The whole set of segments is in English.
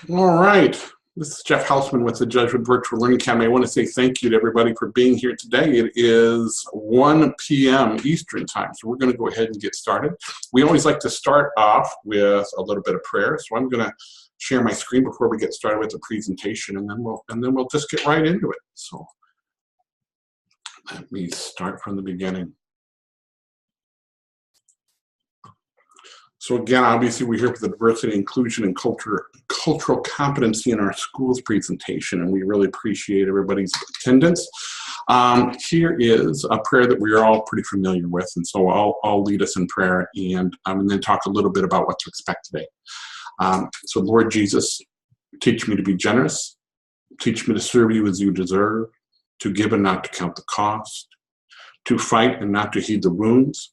All right. This is Jeff Hausman with the Jesuit Virtual Learning Academy. I want to say thank you to everybody for being here today. It is 1 p.m. Eastern Time, so we're going to go ahead and get started. We always like to start off with a little bit of prayer, so I'm going to share my screen before we get started with the presentation, and then we'll just get right into it. So let me start from the beginning. So again, obviously we're here for the diversity, inclusion, and cultural competency in our schools presentation, and we really appreciate everybody's attendance. Here is a prayer that we are all pretty familiar with, and so I'll lead us in prayer and then talk a little bit about what to expect today. So Lord Jesus, teach me to be generous, teach me to serve you as you deserve, to give and not to count the cost, to fight and not to heed the wounds,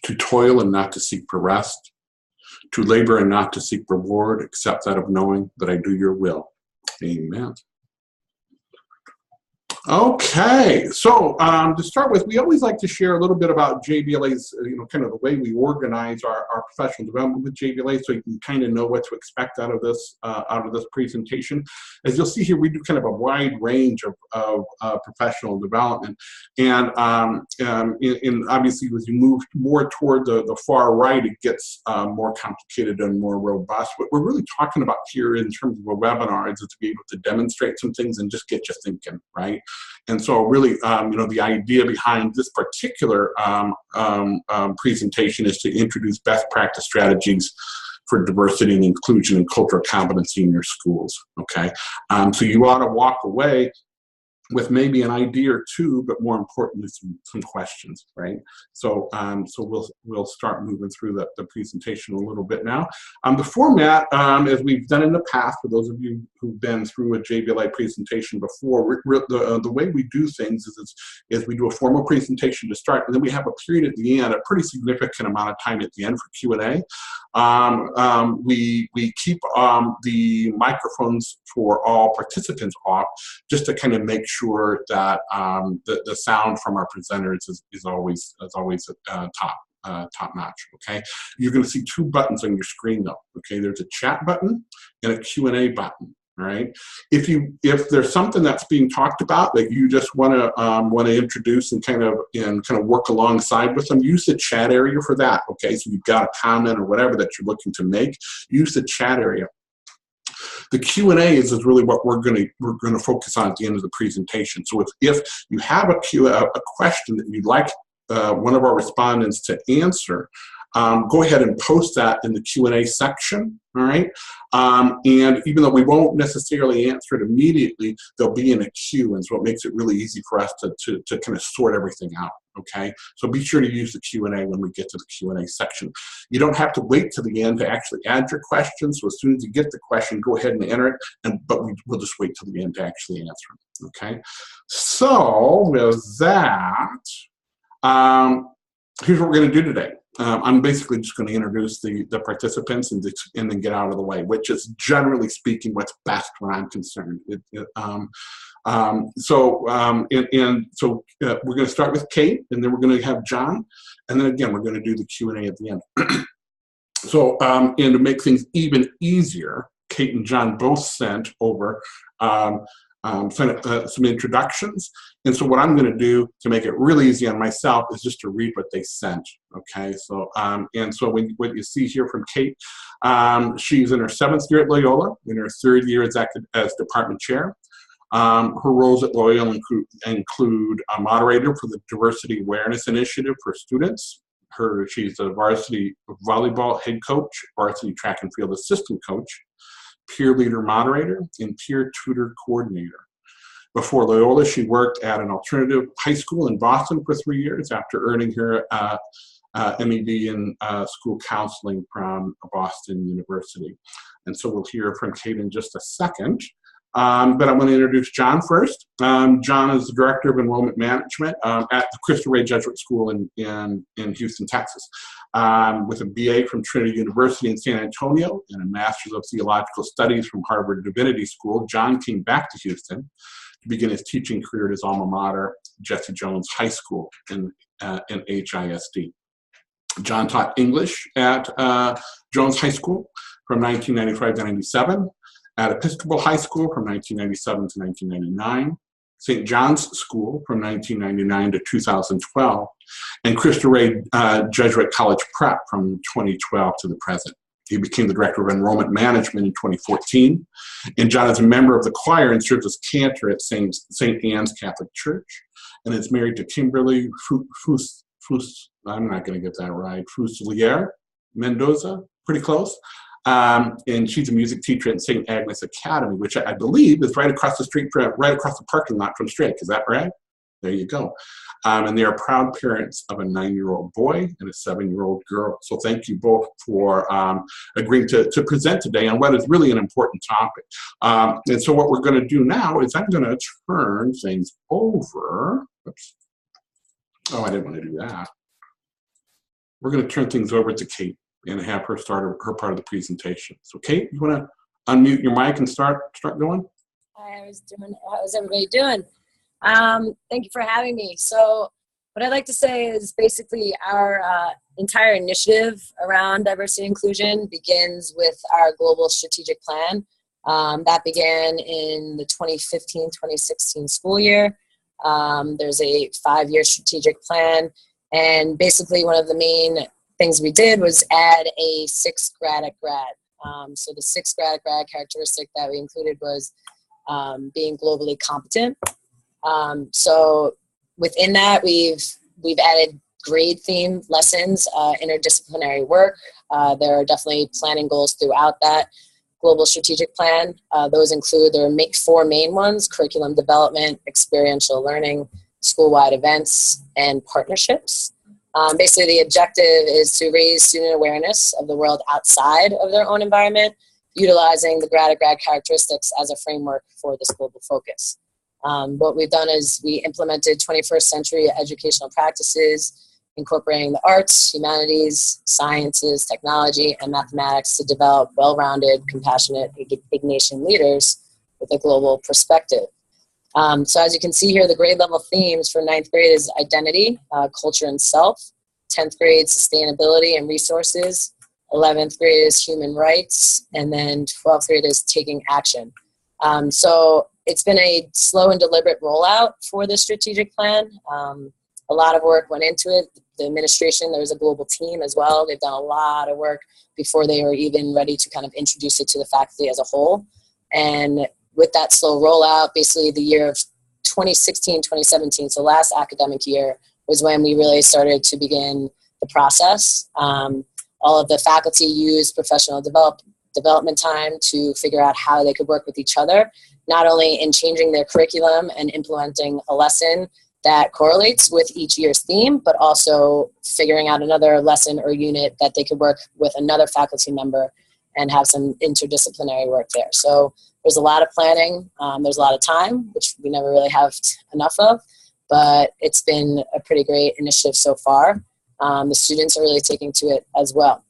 to toil and not to seek for rest, to labor and not to seek reward, except that of knowing that I do your will. Amen. Okay, so to start with, we always like to share a little bit about JVLA's, kind of the way we organize our professional development with JVLA, so you can kind of know what to expect out of this presentation. As you'll see here, we do kind of a wide range of professional development, and obviously as you move more toward the far right, it gets more complicated and more robust. What we're really talking about here in terms of a webinar is to be able to demonstrate some things and just get you thinking, right? And so really, the idea behind this particular presentation is to introduce best practice strategies for diversity and inclusion and cultural competency in your schools, okay? So you ought to walk away with maybe an idea or two, but more importantly, some questions, right? So we'll start moving through the presentation a little bit now. The format, as we've done in the past, for those of you who've been through a JVLA presentation before, the way we do things is we do a formal presentation to start, and then we have a period at the end, a pretty significant amount of time at the end for Q&A. We keep the microphones for all participants off, just to kind of make sure that the sound from our presenters is always top notch. Okay, you're going to see two buttons on your screen though. Okay, there's a chat button and a Q&A button. All right. If there's something that's being talked about that you just want to introduce and kind of work alongside with them, use the chat area for that. Okay, so you've got a comment or whatever that you're looking to make, use the chat area. The Q&A is really what we're going to focus on at the end of the presentation. So if you have a question that you'd like one of our respondents to answer, go ahead and post that in the Q&A section, all right? And even though we won't necessarily answer it immediately, they'll be in a queue, and so it makes it really easy for us to kind of sort everything out, okay? So be sure to use the Q&A when we get to the Q&A section. You don't have to wait to the end to actually add your question, so as soon as you get the question, go ahead and enter it, but we'll just wait till the end to actually answer it, okay? So with that, here's what we're going to do today. I'm basically just going to introduce the participants and then get out of the way, which is generally speaking what's best when I'm concerned. So we're going to start with Kate, and then we're going to have John, and then again we're going to do the Q&A at the end. So and to make things even easier, Kate and John both sent over some introductions, and so what I'm going to do to make it really easy on myself is just to read what they sent. Okay, so and so what you see here from Kate, she's in her 7th year at Loyola, in her 3rd year as department chair. Her roles at Loyola include a moderator for the Diversity Awareness Initiative for students. She's a varsity volleyball head coach, varsity track and field assistant coach, peer leader moderator, and peer tutor coordinator. Before Loyola, she worked at an alternative high school in Boston for 3 years after earning her MED in school counseling from Boston University. And so we'll hear from Kate in just a second. But I'm going to introduce John first. John is the Director of Enrollment Management at the Crystal Ray Jesuit School in Houston, Texas, with a BA from Trinity University in San Antonio and a Master's of Theological Studies from Harvard Divinity School. John came back to Houston to begin his teaching career at his alma mater, Jesse Jones High School in HISD. John taught English at Jones High School from 1995 to 97. at Episcopal High School from 1997 to 1999, St. John's School from 1999 to 2012, and Cristo Rey Jesuit College Prep from 2012 to the present. He became the Director of Enrollment Management in 2014, and John is a member of the choir and serves as cantor at St. Anne's Catholic Church, and is married to Kimberly I'm not going to get that right, Fuselier Mendoza, pretty close. And she's a music teacher at St. Agnes Academy, which I believe is right across the street, right across the parking lot from Strake. Is that right? There you go. And they are proud parents of a 9-year-old boy and a 7-year-old girl. So thank you both for agreeing to present today on what is really an important topic. And so what we're going to do now is I'm going to turn things over. Oops. Oh, I didn't want to do that. We're going to turn things over to Kate and have her start her part of the presentation. So Kate, you want to unmute your mic and start going? How's everybody doing? Thank you for having me. So what I'd like to say is basically our entire initiative around diversity and inclusion begins with our global strategic plan. That began in the 2015-2016 school year. There's a 5-year strategic plan, and basically one of the main things we did was add a 6th grad at grad. So the 6th grad at grad characteristic that we included was being globally competent. So within that, we've added grade themed lessons, interdisciplinary work. There are definitely planning goals throughout that global strategic plan. Those include, there are 4 main ones: curriculum development, experiential learning, school-wide events, and partnerships. Basically, the objective is to raise student awareness of the world outside of their own environment, utilizing the grad-to-grad characteristics as a framework for this global focus. What we've done is we implemented 21st century educational practices, incorporating the arts, humanities, sciences, technology, and mathematics to develop well-rounded, compassionate Ignatian leaders with a global perspective. So as you can see here, the grade level themes for 9th grade is identity, culture and self. 10th grade, sustainability and resources. 11th grade is human rights. And then 12th grade is taking action. So it's been a slow and deliberate rollout for the strategic plan. A lot of work went into it. The administration, there was a global team as well. They've done a lot of work before they were even ready to kind of introduce it to the faculty as a whole. And with that slow rollout, basically the year of 2016, 2017, so last academic year, was when we really started to begin the process. All of the faculty used professional development time to figure out how they could work with each other, not only in changing their curriculum and implementing a lesson that correlates with each year's theme, but also figuring out another lesson or unit that they could work with another faculty member and have some interdisciplinary work there. So there's a lot of planning, there's a lot of time, which we never really have enough of, but it's been a pretty great initiative so far. The students are really taking to it as well.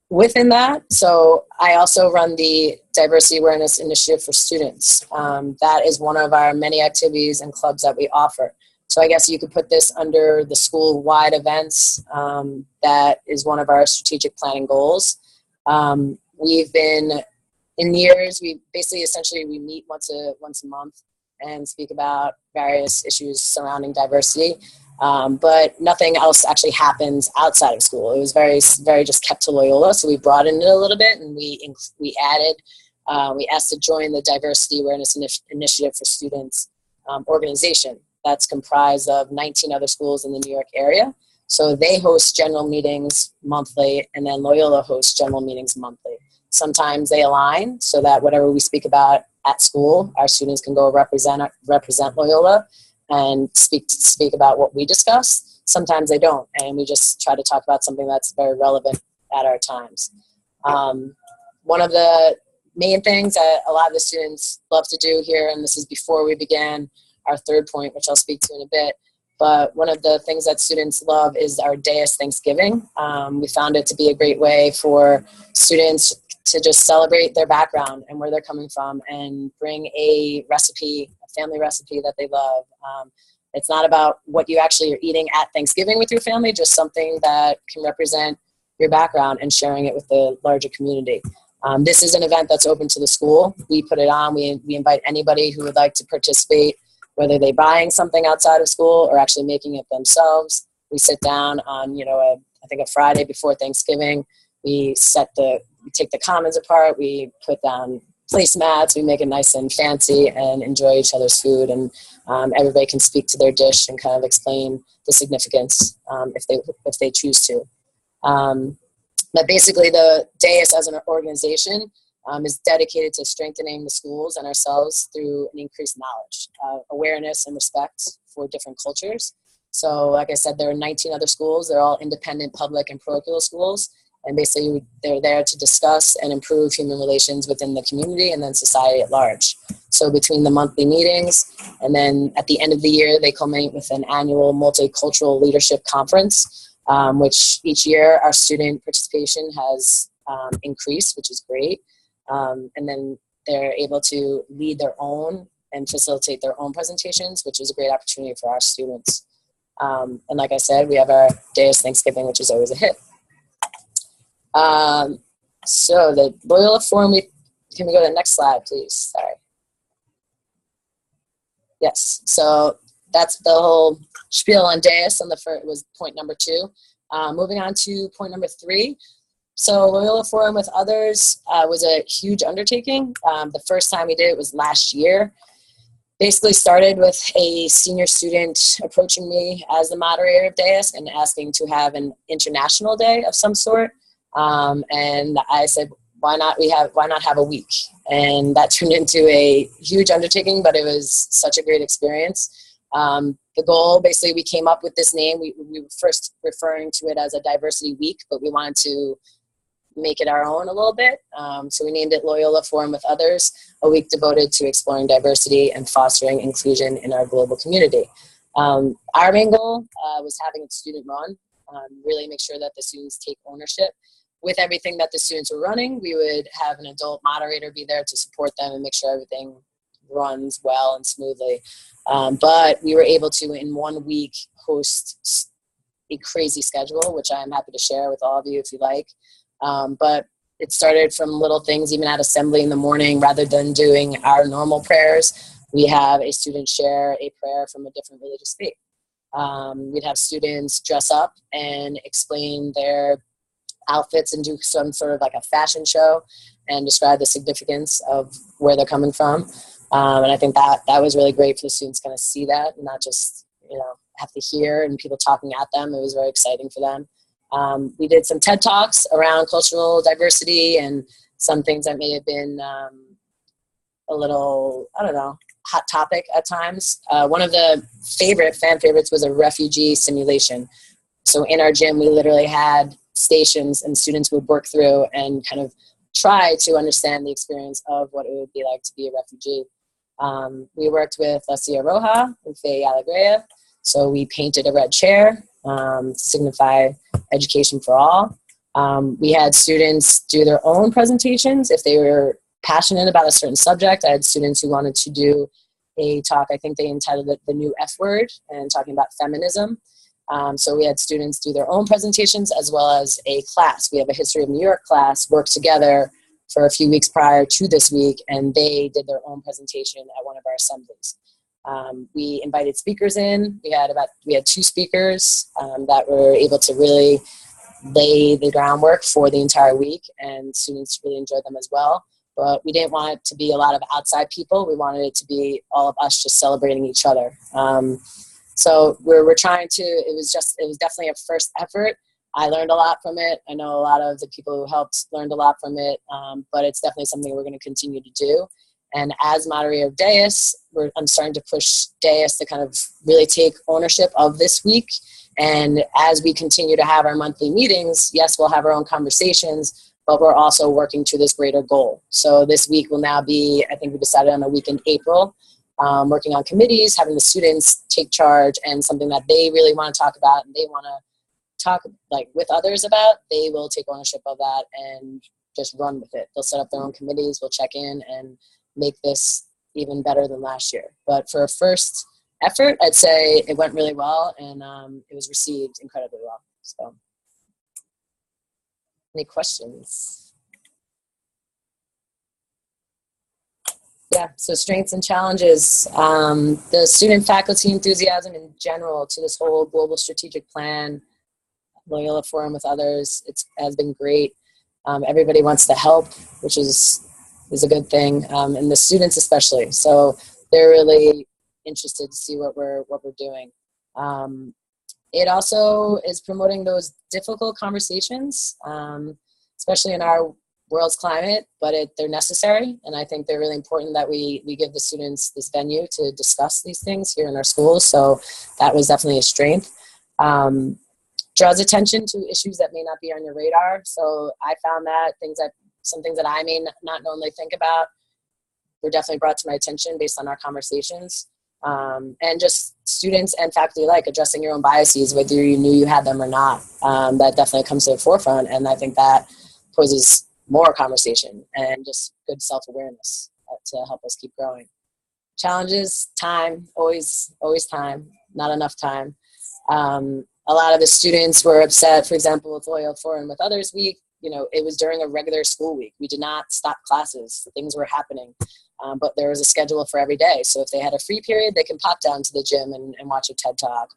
Within that, so I also run the Diversity Awareness Initiative for Students. That is one of our many activities and clubs that we offer. So I guess you could put this under the school-wide events. That is one of our strategic planning goals. We've been, in years, we meet once a month and speak about various issues surrounding diversity. But nothing else actually happens outside of school. It was very, very just kept to Loyola. So we broadened it a little bit, and we asked to join the Diversity Awareness Initiative for Students organization. That's comprised of 19 other schools in the New York area. So they host general meetings monthly, and then Loyola hosts general meetings monthly. Sometimes they align so that whatever we speak about at school, our students can go represent Loyola and speak about what we discuss. Sometimes they don't, and we just try to talk about something that's very relevant at our times. One of the main things that a lot of the students love to do here, and this is before we began our third point, which I'll speak to in a bit, but one of the things that students love is our Deus Thanksgiving. We found it to be a great way for students to just celebrate their background and where they're coming from and bring a recipe, a family recipe that they love. It's not about what you actually are eating at Thanksgiving with your family, just something that can represent your background and sharing it with the larger community. This is an event that's open to the school. We put it on. We invite anybody who would like to participate, whether they're buying something outside of school or actually making it themselves. We sit down on, I think a Friday before Thanksgiving. We take the commons apart. We put down placemats. We make it nice and fancy and enjoy each other's food. And everybody can speak to their dish and kind of explain the significance if they choose to. But basically, the DAIS as an organization is dedicated to strengthening the schools and ourselves through an increased knowledge, awareness, and respect for different cultures. So, like I said, there are 19 other schools. They're all independent, public, and parochial schools. And basically, they're there to discuss and improve human relations within the community and then society at large. So between the monthly meetings and then at the end of the year, they culminate with an annual multicultural leadership conference, which each year our student participation has increased, which is great. And then they're able to lead their own and facilitate their own presentations, which is a great opportunity for our students. And like I said, we have our DAIS Thanksgiving, which is always a hit. So the Loyola Forum, can we go to the next slide, please? Sorry. Yes, so that's the whole spiel on DAIS. On the first was point number 2. Moving on to point number 3. So Loyola Forum with others was a huge undertaking. The first time we did it was last year. Basically started with a senior student approaching me as the moderator of DAIS and asking to have an international day of some sort. And I said, why not have a week? And that turned into a huge undertaking, but it was such a great experience. The goal, basically, we came up with this name. We were first referring to it as a diversity week, but we wanted to make it our own a little bit. So we named it Loyola Forum with Others, a week devoted to exploring diversity and fostering inclusion in our global community. Our main goal was having it student run, really make sure that the students take ownership. With everything that the students were running, we would have an adult moderator be there to support them and make sure everything runs well and smoothly. But we were able to, in 1 week, host a crazy schedule, which I'm happy to share with all of you if you like. But it started from little things, even at assembly in the morning, rather than doing our normal prayers, we have a student share a prayer from a different religious faith. We'd have students dress up and explain their outfits and do some sort of like a fashion show and describe the significance of where they're coming from. And I think that was really great for the students to kind of see that and not just, have to hear and people talking at them. It was very exciting for them. We did some TED Talks around cultural diversity and some things that may have been a little, hot topic at times. One of the fan favorites was a refugee simulation. So in our gym, we literally had stations and students would work through and kind of try to understand the experience of what it would be like to be a refugee. We worked with La Sierra Roja and Fe Alegría. So we painted a red chair to signify education for all. We had students do their own presentations if they were passionate about a certain subject. I had students who wanted to do a talk, I think they entitled it The New F Word, and talking about feminism. So we had students do their own presentations as well as a class. We have a History of New York class work together for a few weeks prior to this week, and they did their own presentation at one of our assemblies. We invited speakers in. We had 2 speakers that were able to really lay the groundwork for the entire week, and students really enjoyed them as well. But we didn't want it to be a lot of outside people. We wanted it to be all of us just celebrating each other. So we're trying to, it was definitely a first effort. I learned a lot from it. I know a lot of the people who helped learned a lot from it, but it's definitely something we're going to continue to do. And as moderator of DAIS, I'm starting to push DAIS to kind of really take ownership of this week. And as we continue to have our monthly meetings, yes, we'll have our own conversations, but we're also working to this greater goal. So this week will now be, I think we decided on a week in April, working on committees, having the students take charge, and something that they really want to talk about and they want to talk with others about, they will take ownership of that and just run with it. They'll set up their own committees, we'll check in and make this even better than last year. But for a first effort, I'd say it went really well, and it was received incredibly well. So, any questions? Yeah, so strengths and challenges. The student faculty enthusiasm in general to this whole global strategic plan, Loyola Forum with others, it has been great. Everybody wants to help, which is a good thing, and the students especially. So they're really interested to see what we're doing. It also is promoting those difficult conversations, especially in our world's climate, but they're necessary, and I think they're really important that we give the students this venue to discuss these things here in our schools. So that was definitely a strength. Draws attention to issues that may not be on your radar. So I found that some things that I may not normally think about were definitely brought to my attention based on our conversations. And just students and faculty alike addressing your own biases, whether you knew you had them or not. That definitely comes to the forefront, and I think that poses more conversation and just good self-awareness to help us keep growing. Challenges, time, always time, not enough time. A lot of the students were upset, for example, with Loyola Forum with Others Week. It was during a regular school week. We did not stop classes. Things were happening. But there was a schedule for every day. So if they had a free period, they can pop down to the gym and watch a TED Talk.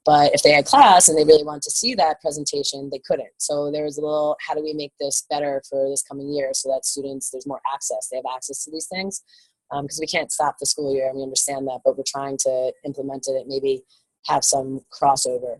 But if they had class and they really wanted to see that presentation, they couldn't. So there was a little, how do we make this better for this coming year so that students, there's more access. They have access to these things. Because we can't stop the school year, and we understand that, but we're trying to implement it and maybe have some crossover.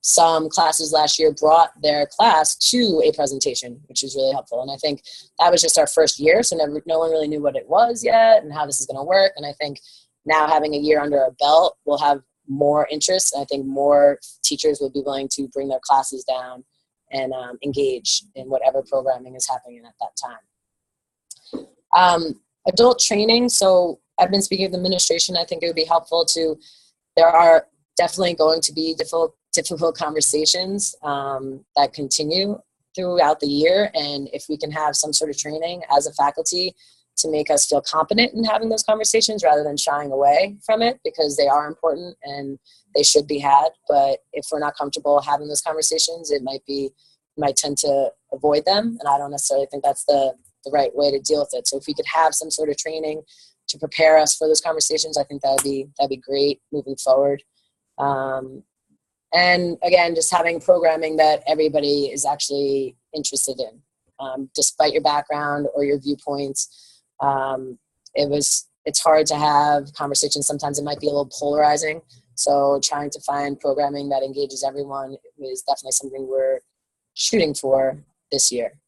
Some classes last year brought their class to a presentation, which was really helpful. And I think that was just our first year, so no one really knew what it was yet and how this is going to work. And I think now having a year under our belt, we'll have more interest. And I think more teachers will be willing to bring their classes down and engage in whatever programming is happening at that time. Adult training. So I've been speaking with the administration. I think it would be helpful there are definitely going to be difficult conversations that continue throughout the year. And if we can have some sort of training as a faculty to make us feel competent in having those conversations rather than shying away from it, because they are important and they should be had. But if we're not comfortable having those conversations, it might tend to avoid them. And I don't necessarily think that's the right way to deal with it. So if we could have some sort of training to prepare us for those conversations, I think that'd be great moving forward. And again, just having programming that everybody is actually interested in, despite your background or your viewpoints. It's hard to have conversations. Sometimes it might be a little polarizing. So trying to find programming that engages everyone is definitely something we're shooting for this year.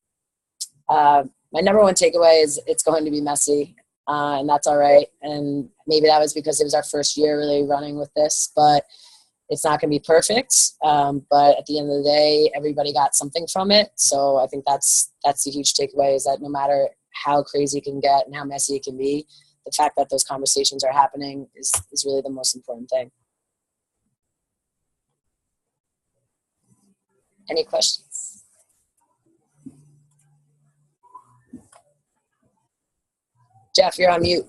My number one takeaway is it's going to be messy, and that's all right. And maybe that was because it was our first year really running with this, but it's not going to be perfect. But at the end of the day, everybody got something from it. So I think that's the huge takeaway, is that no matter how crazy it can get and how messy it can be, the fact that those conversations are happening is really the most important thing. Any questions? Jeff, you're on mute.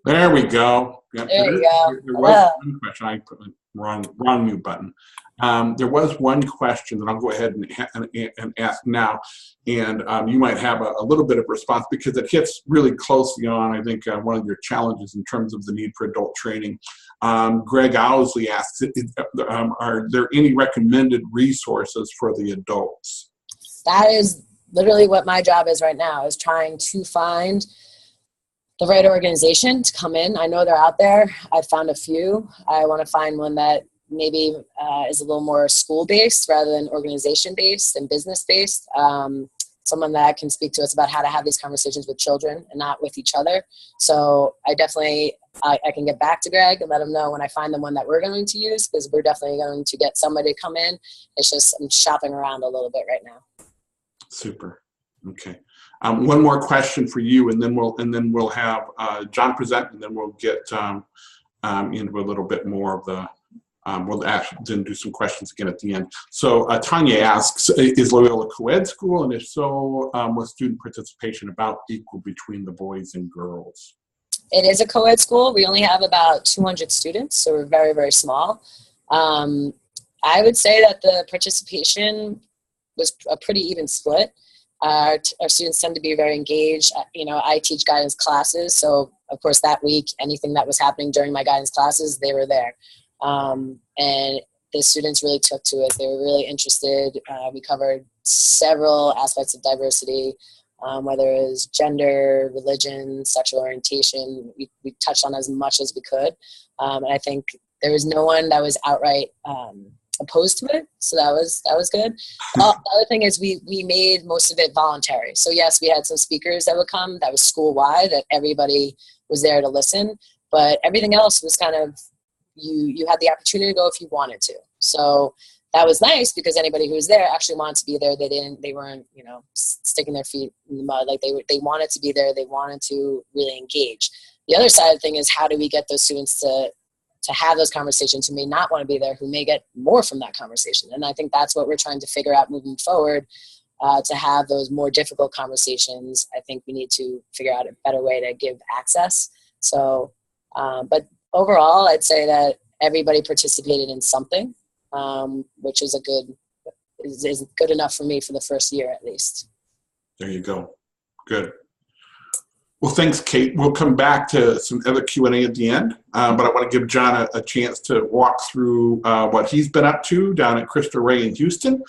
There we go. Yep. There you go. There was one question. I put the wrong mute button. There was one question that I'll go ahead and ask now, and you might have a little bit of response because it hits really closely on, I think, one of your challenges in terms of the need for adult training. Greg Owsley asks, are there any recommended resources for the adults? That is literally what my job is right now, is trying to find the right organization to come in. I know they're out there. I've found a few. I want to find one that maybe is a little more school-based rather than organization-based and business-based. Someone that can speak to us about how to have these conversations with children and not with each other. So I definitely, I can get back to Greg and let him know when I find the one that we're going to use, because we're definitely going to get somebody to come in. It's just I'm shopping around a little bit right now. Super. Okay. One more question for you, and then we'll have John present, and then we'll get into a little bit more of the. We'll then do some questions again at the end. So Tanya asks, is Loyola a co-ed school? And if so, was student participation about equal between the boys and girls? It is a co-ed school. We only have about 200 students, so we're very, very small. I would say that the participation was a pretty even split. Our students tend to be very engaged. I teach guidance classes, so of course that week, anything that was happening during my guidance classes, they were there. And the students really took to it. They were really interested. We covered several aspects of diversity, whether it was gender, religion, sexual orientation. We touched on as much as we could. And I think there was no one that was outright opposed to it, so that was good. The other thing is we made most of it voluntary. So yes, we had some speakers that would come that was school-wide, that everybody was there to listen, but everything else was kind of you had the opportunity to go if you wanted to. So that was nice because anybody who was there actually wanted to be there. They weren't sticking their feet in the mud. Like they wanted to be there. They wanted to really engage. The other side of the thing is, how do we get those students to have those conversations who may not want to be there, who may get more from that conversation? And I think that's what we're trying to figure out moving forward, to have those more difficult conversations. I think we need to figure out a better way to give access. So, but overall, I'd say that everybody participated in something, which is is good enough for me for the first year at least. There you go. Good. Well, thanks, Kate. We'll come back to some other Q&A at the end, but I want to give John a chance to walk through what he's been up to down at Cristo Rey in Houston.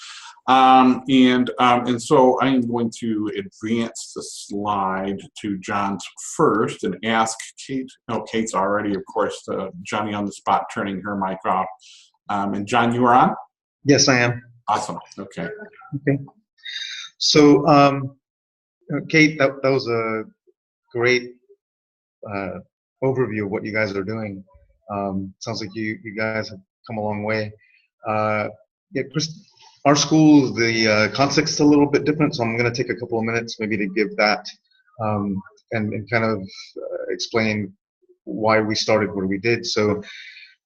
And so I'm going to advance the slide to John's first and ask Kate. Oh, Kate's already, of course, Johnny on the spot, turning her mic off. And John, you are on? Yes, I am. Awesome. Okay. Okay. So, Kate, that was a great overview of what you guys are doing. Sounds like you guys have come a long way. Yeah, Chris, our school, the context is a little bit different, so I'm going to take a couple of minutes maybe to give that and kind of explain why we started what we did. So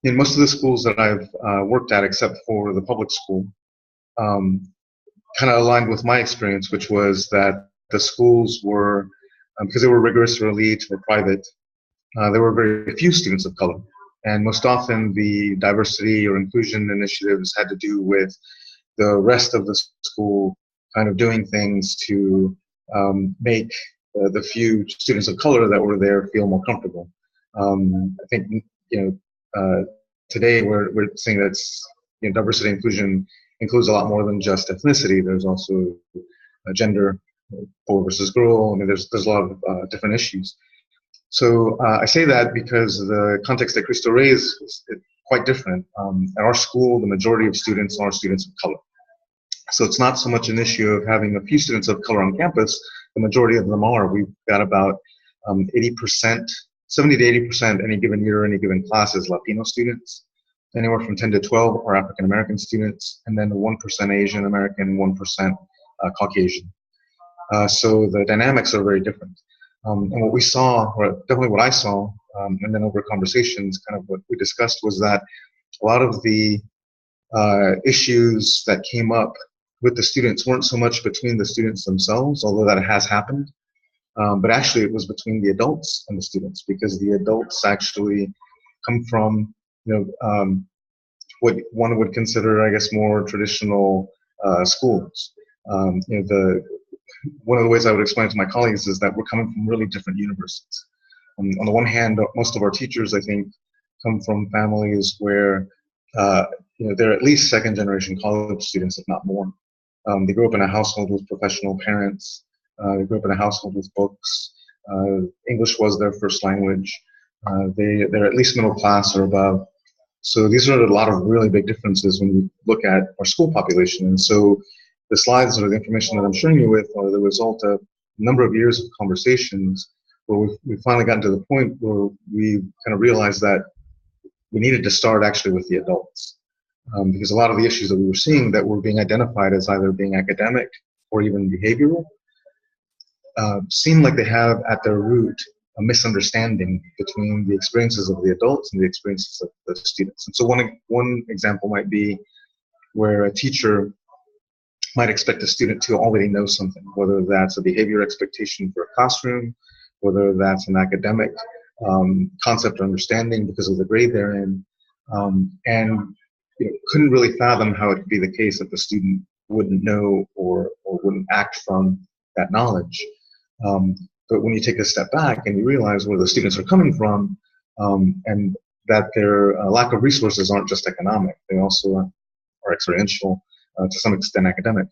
in most of the schools that I've worked at, except for the public school, kind of aligned with my experience, which was that the schools were, because they were rigorous or elite or private, there were very few students of color. And most often the diversity or inclusion initiatives had to do with the rest of the school kind of doing things to make the few students of color that were there feel more comfortable. I think, today we're seeing that diversity and inclusion includes a lot more than just ethnicity. There's also gender, boy versus girl. I mean, there's a lot of different issues. So I say that because the context at Cristo Rey is quite different. At our school, the majority of students are students of color. So it's not so much an issue of having a few students of color on campus. The majority of them are. We've got about 80%, 70 to 80% any given year, any given class is Latino students. Anywhere from 10 to 12 are African American students, and then 1% Asian American, 1% Caucasian. So the dynamics are very different. And what we saw, or definitely what I saw, and then over conversations, kind of what we discussed was that a lot of the issues that came up with the students weren't so much between the students themselves, although that has happened, but actually it was between the adults and the students, because the adults actually come from, what one would consider, I guess, more traditional schools. One of the ways I would explain it to my colleagues is that we're coming from really different universities. On the one hand, most of our teachers, I think, come from families where they're at least second-generation college students, if not more. They grew up in a household with professional parents. They grew up in a household with books. English was their first language. They're at least middle class or above. So these are a lot of really big differences when we look at our school population. And so the slides or the information that I'm sharing you with are the result of a number of years of conversations where we've finally gotten to the point where we kind of realized that we needed to start actually with the adults. Because a lot of the issues that we were seeing that were being identified as either being academic or even behavioral seem like they have at their root a misunderstanding between the experiences of the adults and the experiences of the students. And so one example might be where a teacher might expect a student to already know something, whether that's a behavior expectation for a classroom, whether that's an academic concept or understanding because of the grade they're in, and couldn't really fathom how it could be the case that the student wouldn't know or wouldn't act from that knowledge. But when you take a step back and you realize where the students are coming from, and that their lack of resources aren't just economic, they also are experiential, to some extent academic.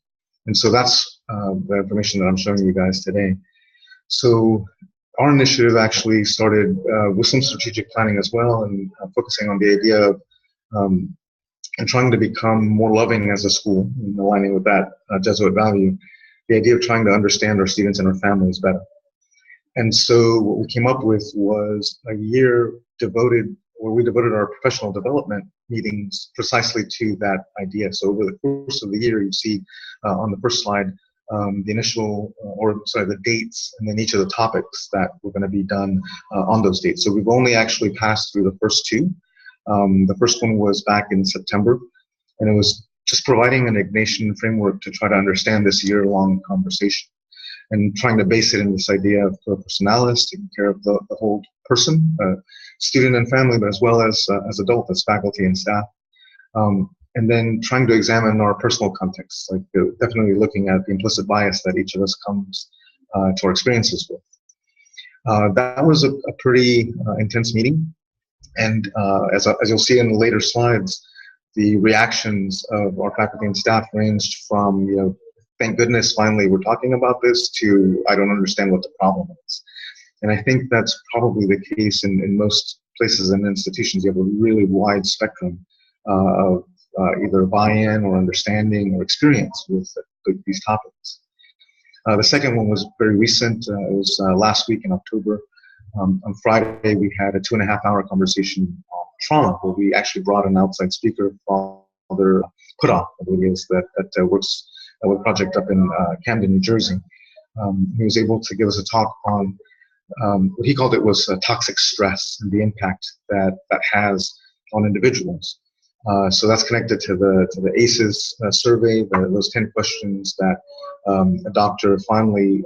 And so that's the information that I'm showing you guys today. So our initiative actually started with some strategic planning as well, and focusing on the idea of and trying to become more loving as a school, and aligning with that Jesuit value, the idea of trying to understand our students and our families better. And so what we came up with was a year where we devoted our professional development meetings precisely to that idea. So over the course of the year, you see on the first slide the dates, and then each of the topics that were going to be done on those dates. So we've only actually passed through the first two. The first one was back in September, and it was just providing an Ignatian framework to try to understand this year-long conversation, and trying to base it in this idea of personalis, taking care of the whole person, student and family, but as well as adult, as faculty and staff. And then trying to examine our personal context, like definitely looking at the implicit bias that each of us comes to our experiences with. That was a pretty intense meeting. And as you'll see in the later slides, the reactions of our faculty and staff ranged from, thank goodness finally we're talking about this, to I don't understand what the problem is. And I think that's probably the case in most places and institutions. You have a really wide spectrum of either buy-in or understanding or experience with these topics. The second one was very recent. It was last week in October. On Friday, we had a 2.5-hour conversation on trauma, where we actually brought an outside speaker, Father Putoff, I believe it is, that works with a project up in Camden, New Jersey. He was able to give us a talk on what he called it was toxic stress and the impact that has on individuals. So that's connected to the ACEs survey, those 10 questions that a doctor finally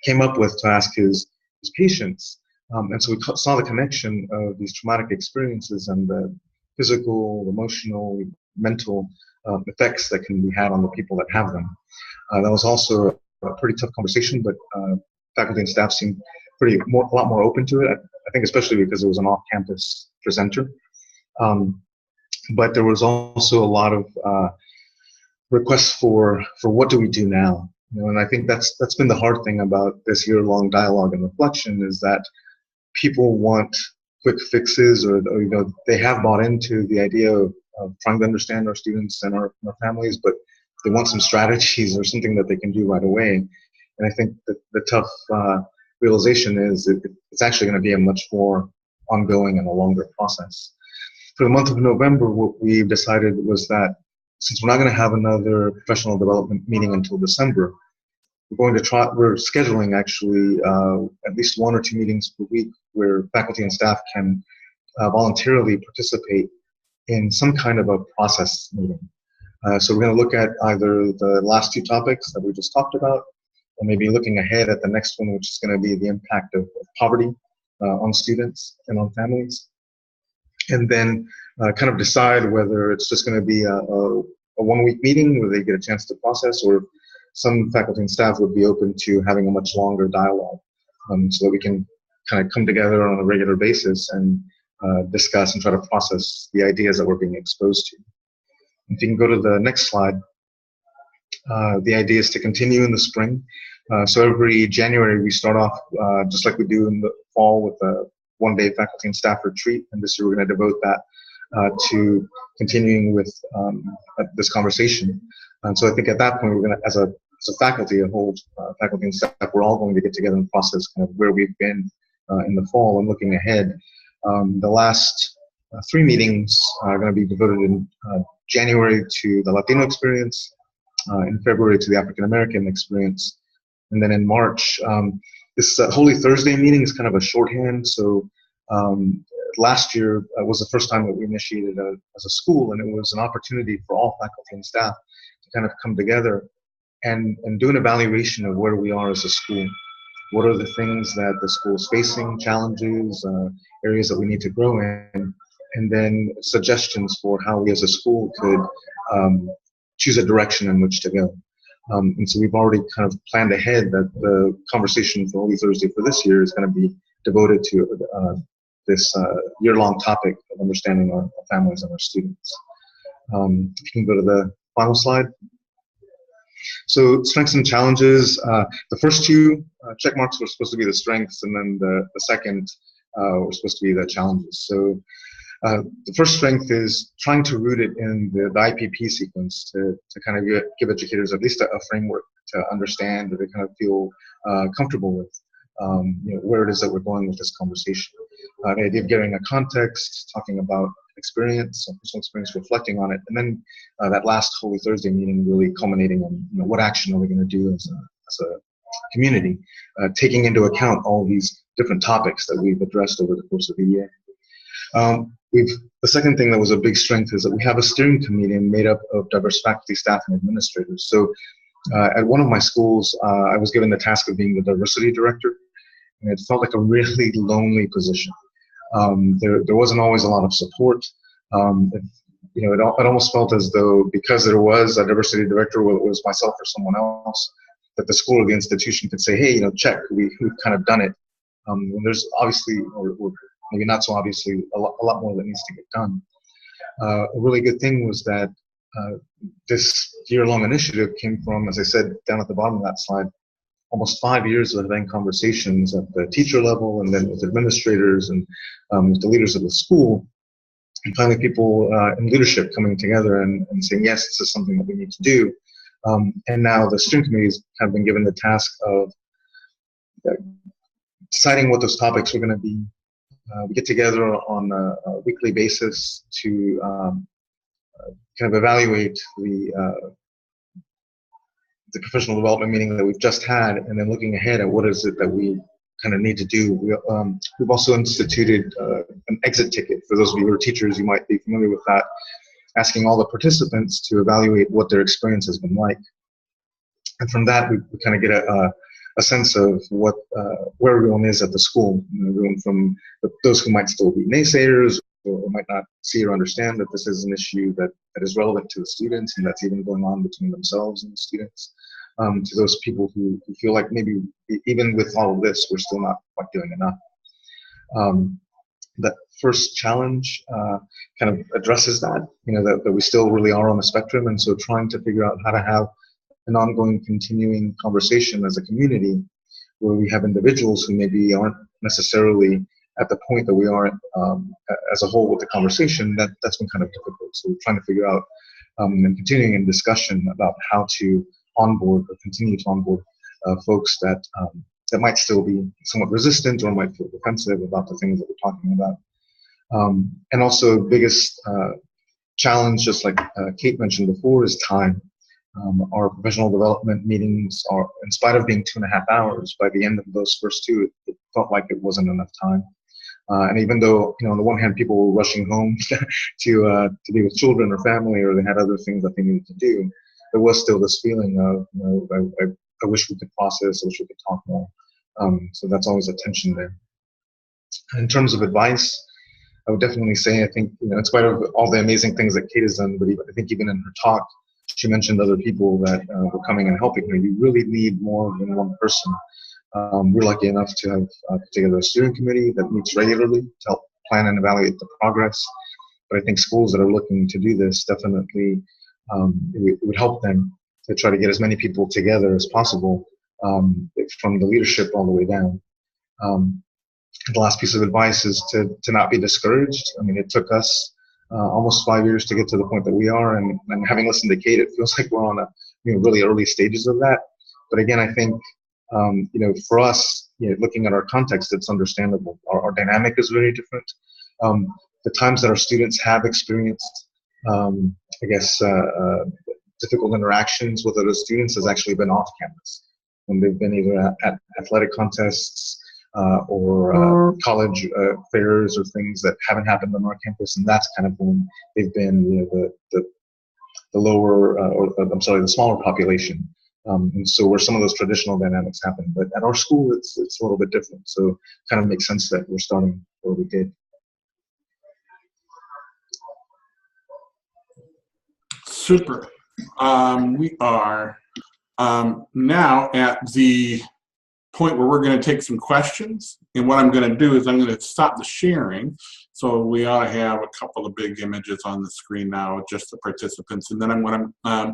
came up with to ask his patients. And so we saw the connection of these traumatic experiences and the physical, emotional, mental effects that can be had on the people that have them. That was also a pretty tough conversation, but faculty and staff seemed a lot more open to it. I think especially because it was an off-campus presenter. But there was also a lot of requests for what do we do now? And I think that's been the hard thing about this year-long dialogue and reflection, is that people want quick fixes, or they have bought into the idea of trying to understand our students and our families, but they want some strategies or something that they can do right away. And I think that the tough realization is it's actually going to be a much more ongoing and a longer process. For the month of November, what we decided was that since we're not going to have another professional development meeting until December, we're scheduling actually at least 1 or 2 meetings per week where faculty and staff can voluntarily participate in some kind of a process meeting. So we're going to look at either the last 2 topics that we just talked about, or maybe looking ahead at the next one, which is going to be the impact of poverty on students and on families. And then kind of decide whether it's just going to be a 1-week meeting where they get a chance to process, or some faculty and staff would be open to having a much longer dialogue, so that we can kind of come together on a regular basis and discuss and try to process the ideas that we're being exposed to. If you can go to the next slide, the idea is to continue in the spring. So every January we start off just like we do in the fall with a 1-day faculty and staff retreat, and this year we're going to devote that to continuing with this conversation. And so I think at that point we're going to, as a faculty, a whole faculty and staff, we're all going to get together and process kind of where we've been in the fall and looking ahead. The last 3 meetings are going to be devoted in January to the Latino experience, in February to the African American experience, and then in March, this Holy Thursday meeting is kind of a shorthand. So last year was the first time that we initiated as a school, and it was an opportunity for all faculty and staff to kind of come together and do an evaluation of where we are as a school. What are the things that the school is facing, challenges, areas that we need to grow in, and then suggestions for how we as a school could choose a direction in which to go. And so we've already kind of planned ahead that the conversation for Holy Thursday for this year is going to be devoted to this year-long topic of understanding our families and our students. If you can go to the final slide. So strengths and challenges, the first two check marks were supposed to be the strengths, and then the second were supposed to be the challenges. So the first strength is trying to root it in the IPP sequence to kind of give educators at least a framework to understand, or to kind of feel comfortable with where it is that we're going with this conversation. The idea of getting a context, talking about experience, personal experience, reflecting on it, and then that last Holy Thursday meeting really culminating on what action are we going to do as a community, taking into account all these different topics that we've addressed over the course of the year. The second thing that was a big strength is that we have a steering committee made up of diverse faculty, staff, and administrators. So at one of my schools, I was given the task of being the diversity director, and it felt like a really lonely position. There wasn't always a lot of support. It almost felt as though, because there was a diversity director, whether it was myself or someone else, that the school or the institution could say, hey, check, we've kind of done it. And there's obviously, or maybe not so obviously, a lot more that needs to get done. A really good thing was that this year-long initiative came from, as I said, down at the bottom of that slide, almost 5 years of having conversations at the teacher level, and then with administrators and with the leaders of the school, and finally people in leadership coming together and saying, yes, this is something that we need to do. And now the steering committees have been given the task of deciding what those topics are going to be. We get together on a weekly basis to kind of evaluate the professional development meeting that we've just had, and then looking ahead at what is it that we kind of need to do. We've also instituted an exit ticket. For those of you who are teachers, you might be familiar with that, asking all the participants to evaluate what their experience has been like. And from that, we kind of get a sense of where everyone is at the school. Everyone from those who might still be naysayers, or might not see or understand that this is an issue that is relevant to the students, and that's even going on between themselves and the students, to those people who feel like maybe even with all of this, we're still not quite doing enough. That first challenge kind of addresses that, that we still really are on the spectrum, and so trying to figure out how to have an ongoing, continuing conversation as a community, where we have individuals who maybe aren't necessarily at the point that we are as a whole with the conversation. That's been kind of difficult. So we're trying to figure out and continuing in discussion about how to onboard or continue to onboard folks that might still be somewhat resistant or might feel defensive about the things that we're talking about. And also, biggest challenge, just like Kate mentioned before, is time. Our professional development meetings are, in spite of being 2.5 hours, by the end of those first two, it felt like it wasn't enough time. And even though, on the one hand, people were rushing home to be with children or family, or they had other things that they needed to do, there was still this feeling of, I wish we could process, I wish we could talk more. So that's always a tension there. In terms of advice, I would definitely say, I think, in spite of all the amazing things that Kate has done, but I think even in her talk, she mentioned other people that were coming and helping her. You really need more than one person. We're lucky enough to have put together a steering committee that meets regularly to help plan and evaluate the progress. But I think schools that are looking to do this, definitely it would help them to try to get as many people together as possible, from the leadership all the way down. The last piece of advice is to not be discouraged. I mean, it took us almost 5 years to get to the point that we are, and having listened to Kate, it feels like we're on really early stages of that. But again, I think for us, looking at our context, it's understandable. Our dynamic is very different. The times that our students have experienced, difficult interactions with other students has actually been off campus, when they've been either at athletic contests or college fairs or things that haven't happened on our campus, and that's kind of when they've been the lower, the smaller population. And so where some of those traditional dynamics happen, but at our school it's a little bit different. So it kind of makes sense that we're starting where we did. Super. We are Now at the point where we're going to take some questions, and what I'm going to do is I'm going to stop the sharing. So we ought to have a couple of big images on the screen now, just the participants, and then I'm going to,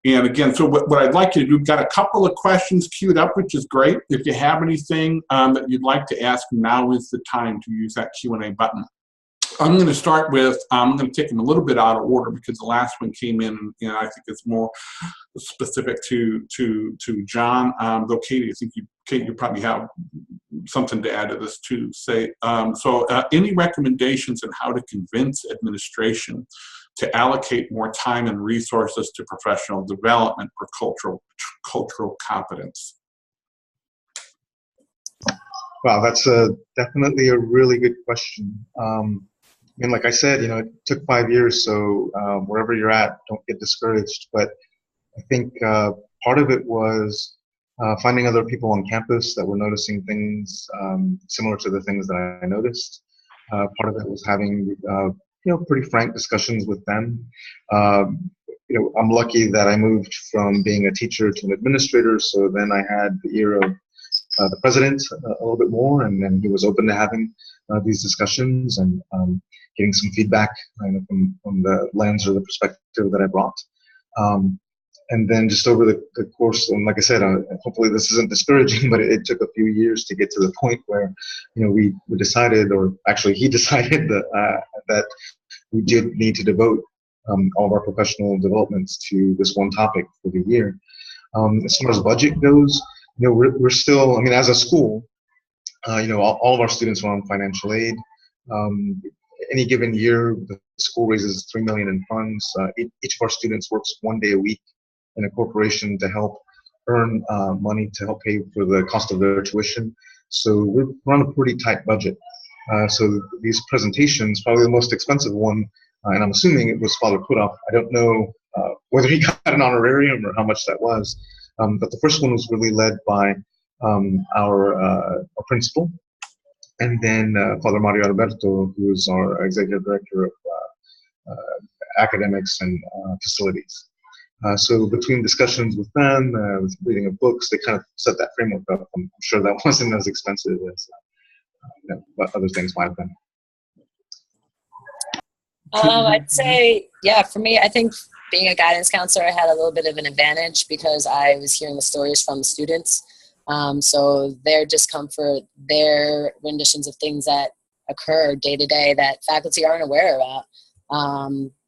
and again, so what I'd like you to do, we've got a couple of questions queued up, which is great. If you have anything that you'd like to ask, now is the time to use that Q&A button. I'm going to start with, I'm going to take them a little bit out of order because the last one came in, you know, I think it's more specific to John. Though Katie, I think Kate, you probably have something to add to this too. Say, any recommendations on how to convince administration to allocate more time and resources to professional development for cultural competence? Wow, that's definitely a really good question. I mean, like I said, you know, it took 5 years, so wherever you're at, don't get discouraged. But I think part of it was finding other people on campus that were noticing things similar to the things that I noticed. Part of it was having, you know, pretty frank discussions with them. You know, I'm lucky that I moved from being a teacher to an administrator, so then I had the ear of the president a little bit more, and then he was open to having these discussions and getting some feedback from the lens or the perspective that I brought. And then just over the course, and like I said, hopefully this isn't discouraging, but it took a few years to get to the point where, you know, we decided, or actually he decided that we did need to devote all of our professional developments to this one topic for the year. As far as budget goes, you know, we're still, I mean, as a school, you know, all of our students are on financial aid. Any given year, the school raises $3 million in funds. Each of our students works 1 day a week in a corporation to help earn money to help pay for the cost of their tuition. So we're on a pretty tight budget. So these presentations, probably the most expensive one, and I'm assuming it was Father Kudoff. I don't know whether he got an honorarium or how much that was. But the first one was really led by our principal, and then Father Mario Alberto, who is our executive director of academics and facilities. So between discussions with them, with reading of books, they kind of set that framework up. I'm sure that wasn't as expensive as you know, what other things might have been. I'd say, yeah, for me, I think being a guidance counselor, I had a little bit of an advantage because I was hearing the stories from the students. So their discomfort, their renditions of things that occur day to day that faculty aren't aware about,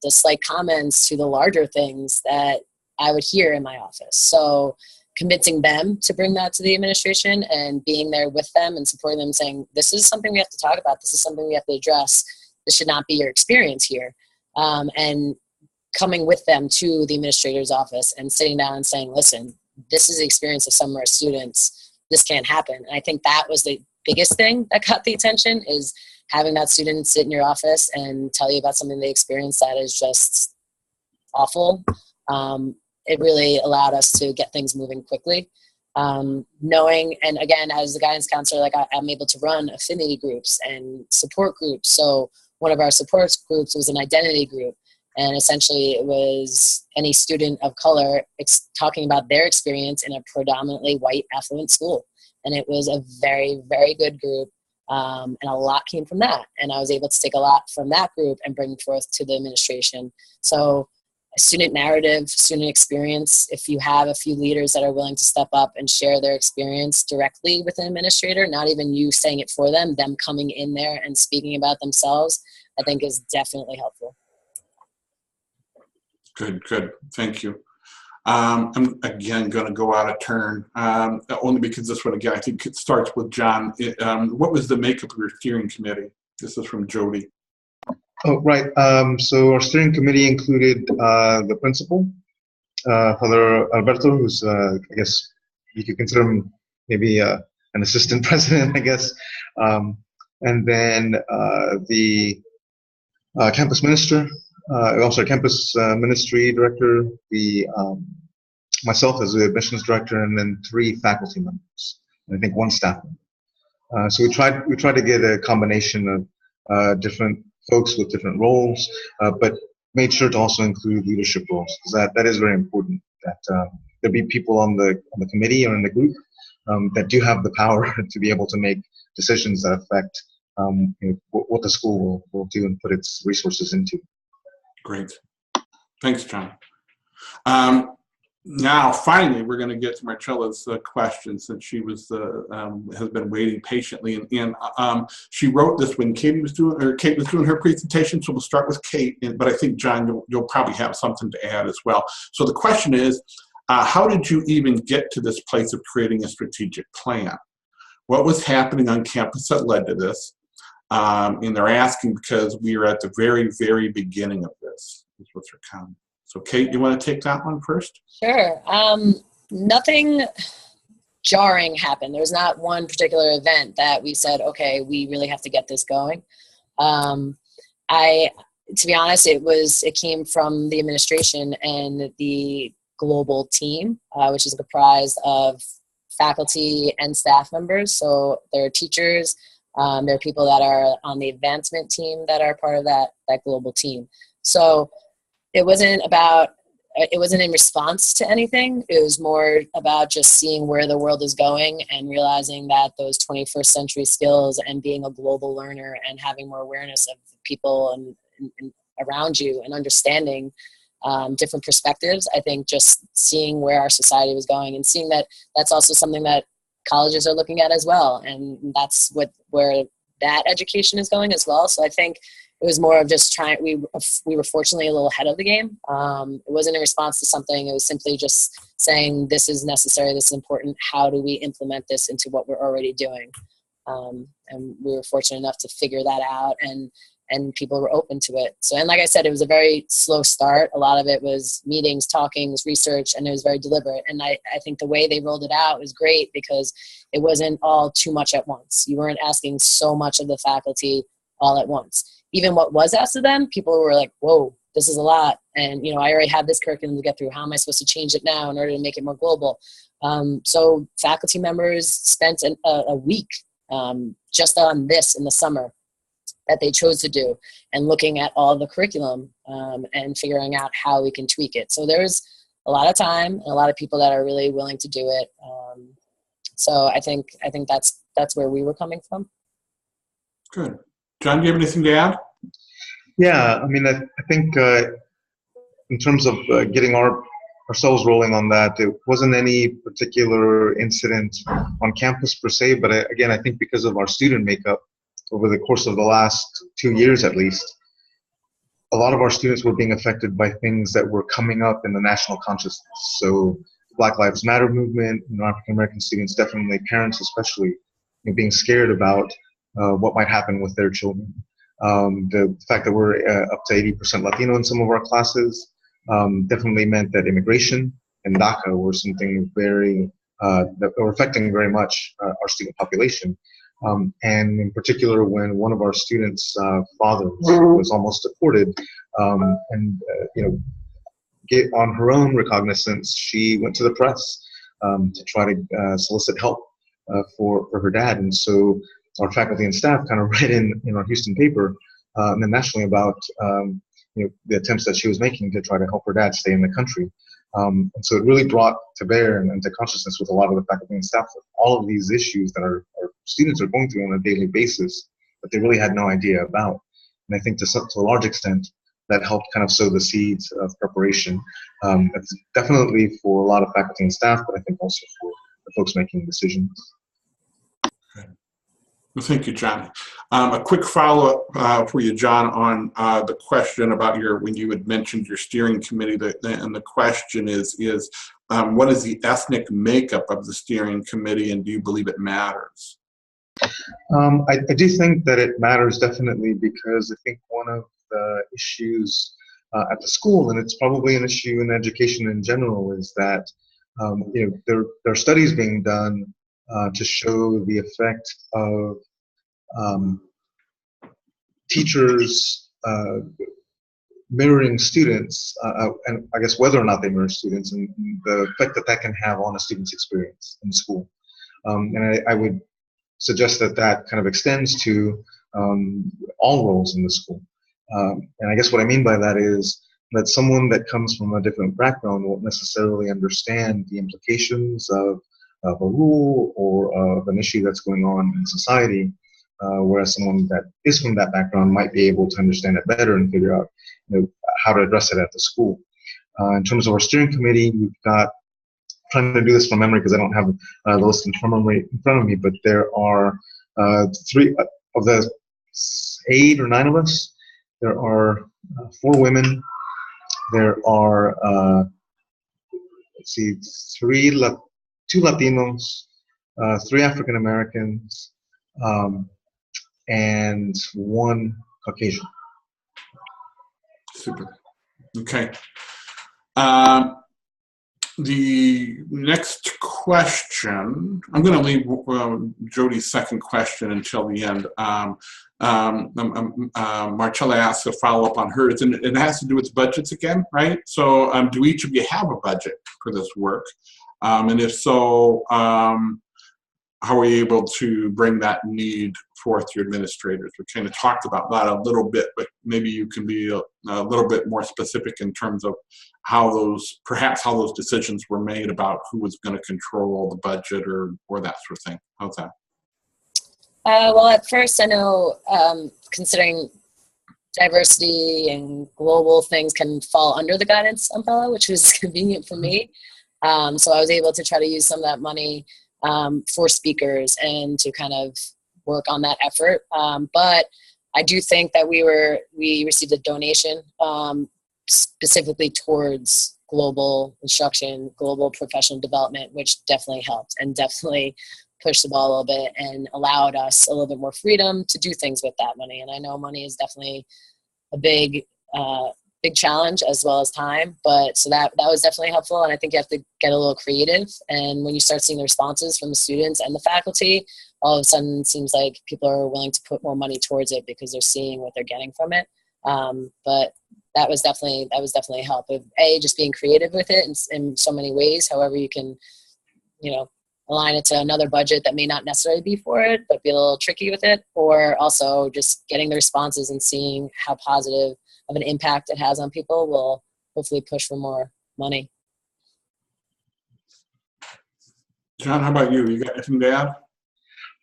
the slight comments to the larger things that I would hear in my office. So convincing them to bring that to the administration and being there with them and supporting them, saying, this is something we have to talk about. This is something we have to address. This should not be your experience here. And coming with them to the administrator's office and sitting down and saying, listen, this is the experience of some of our students. This can't happen. And I think that was the biggest thing that got the attention, is having that student sit in your office and tell you about something they experienced that is just awful. It really allowed us to get things moving quickly. Knowing, and again, as a guidance counselor, like I'm able to run affinity groups and support groups. So one of our support groups was an identity group. And essentially it was any student of color talking about their experience in a predominantly white affluent school. And it was a very, very good group. And a lot came from that. And I was able to take a lot from that group and bring forth to the administration. So student narrative, student experience, if you have a few leaders that are willing to step up and share their experience directly with an administrator, not even you saying it for them coming in there and speaking about themselves, I think is definitely helpful. Good. Thank you. I'm again going to go out of turn, only because this one, again, I think it starts with John. What was the makeup of your steering committee? This is from Jody. Oh, right. So our steering committee included the principal, Father Alberto, who's, I guess you could consider him maybe an assistant president, I guess. And then the campus minister, also campus ministry director, myself as the admissions director, and then 3 faculty members, and I think 1 staff member. So we tried to get a combination of different folks with different roles, but made sure to also include leadership roles, because that is very important. That there be people on the committee or in the group that do have the power to be able to make decisions that affect what the school will do and put its resources into. Great. Thanks, John. Now, finally, we're going to get to Marcella's question, since she was has been waiting patiently, and she wrote this when Kate was doing her presentation. So we'll start with Kate, but I think John, you'll probably have something to add as well. So the question is, how did you even get to this place of creating a strategic plan? What was happening on campus that led to this? And they're asking because we are at the very, very beginning of this. Is what's her comment. So Kate, you want to take that one first? Sure. Nothing jarring happened. There was not one particular event that we said, okay, we really have to get this going. To be honest, it came from the administration and the global team, which is comprised of faculty and staff members. So there are teachers, there are people that are on the advancement team that are part of that global team. So it wasn't in response to anything. It was more about just seeing where the world is going and realizing that those 21st century skills and being a global learner and having more awareness of people and around you and understanding different perspectives. I think just seeing where our society was going and seeing that that's also something that colleges are looking at as well. And that's where that education is going as well. So I think it was more of just we were fortunately a little ahead of the game. It wasn't in response to something. It was simply just saying, this is necessary, this is important. How do we implement this into what we're already doing? And we were fortunate enough to figure that out, and people were open to it. So, and like I said, it was a very slow start. A lot of it was meetings, talkings, research, and it was very deliberate. And I think the way they rolled it out was great because it wasn't all too much at once. You weren't asking so much of the faculty all at once. Even what was asked of them, people were like, whoa, this is a lot. And, I already have this curriculum to get through. How am I supposed to change it now in order to make it more global? So faculty members spent a week just on this in the summer that they chose to do, and looking at all the curriculum and figuring out how we can tweak it. So there's a lot of time and a lot of people that are really willing to do it. So I think that's where we were coming from. Good. John, do you have anything to add? Yeah, I mean, I think in terms of getting ourselves rolling on that, it wasn't any particular incident on campus per se, but again, I think because of our student makeup over the course of the last 2 years at least, a lot of our students were being affected by things that were coming up in the national consciousness. So Black Lives Matter movement, African American students, definitely parents especially, being scared about what might happen with their children. The fact that we're up to 80% Latino in some of our classes definitely meant that immigration and DACA were something that were affecting very much our student population. And in particular, when one of our students' fathers was almost deported, get on her own recognizance, she went to the press to try to solicit help for her dad. And so our faculty and staff kind of read in our Houston paper and then nationally about the attempts that she was making to try to help her dad stay in the country. And so it really brought to bear and to consciousness with a lot of the faculty and staff of all of these issues that our students are going through on a daily basis that they really had no idea about. And I think to a large extent, that helped kind of sow the seeds of preparation. It's definitely for a lot of faculty and staff, but I think also for the folks making decisions. Well, thank you, John. A quick follow-up for you, John, on the question about when you had mentioned your steering committee, and the question is what is the ethnic makeup of the steering committee, and do you believe it matters? I do think that it matters definitely, because I think one of the issues at the school, and it's probably an issue in education in general, is that there are studies being done to show the effect of teachers mirroring students, and I guess whether or not they mirror students, and the effect that can have on a student's experience in school. And I would suggest that kind of extends to all roles in the school. And I guess what I mean by that is that someone that comes from a different background won't necessarily understand the implications of a rule or of an issue that's going on in society, whereas someone that is from that background might be able to understand it better and figure out, how to address it at the school. In terms of our steering committee, we've got, trying to do this from memory because I don't have the list in front of me, but there are 3 of the 8 or 9 of us. There are 4 women. There are let's see, 2 Latinos, 3 African Americans, and 1 Caucasian. Super. Okay. The next question, I'm going to leave Jody's second question until the end. Marcella asked a follow-up on hers, and it has to do with budgets again, right? So do each of you have a budget for this work? And if so, how are you able to bring that need forth to your administrators? We kind of talked about that a little bit, but maybe you can be a little bit more specific in terms of how those decisions were made about who was going to control the budget or that sort of thing. How's that? Well, at first, I know considering diversity and global things can fall under the guidance umbrella, which was convenient for me. So I was able to try to use some of that money for speakers and to kind of work on that effort. But I do think that we received a donation specifically towards global instruction, global professional development, which definitely helped and definitely pushed the ball a little bit and allowed us a little bit more freedom to do things with that money. And I know money is definitely a big challenge as well as time, but so that was definitely helpful. And I think you have to get a little creative. And when you start seeing the responses from the students and the faculty, all of a sudden it seems like people are willing to put more money towards it because they're seeing what they're getting from it. But that was definitely a help of just being creative with it in so many ways. However, you can, align it to another budget that may not necessarily be for it, but be a little tricky with it, or also just getting the responses and seeing how positive of an impact it has on people will hopefully push for more money. John, how about you? You got anything to add?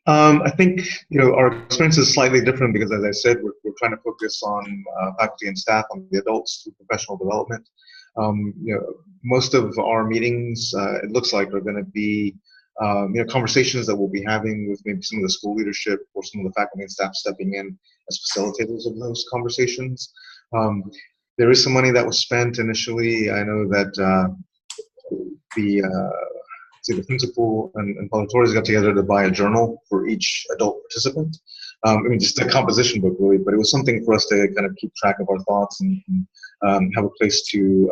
I think our experience is slightly different because, as I said, we're trying to focus on faculty and staff, on the adults through professional development. Most of our meetings, it looks like, are going to be conversations that we'll be having with maybe some of the school leadership or some of the faculty and staff stepping in as facilitators of those conversations. There is some money that was spent initially. I know that the principal and Paulatori's got together to buy a journal for each adult participant. Just a composition book, really, but it was something for us to kind of keep track of our thoughts and have a place to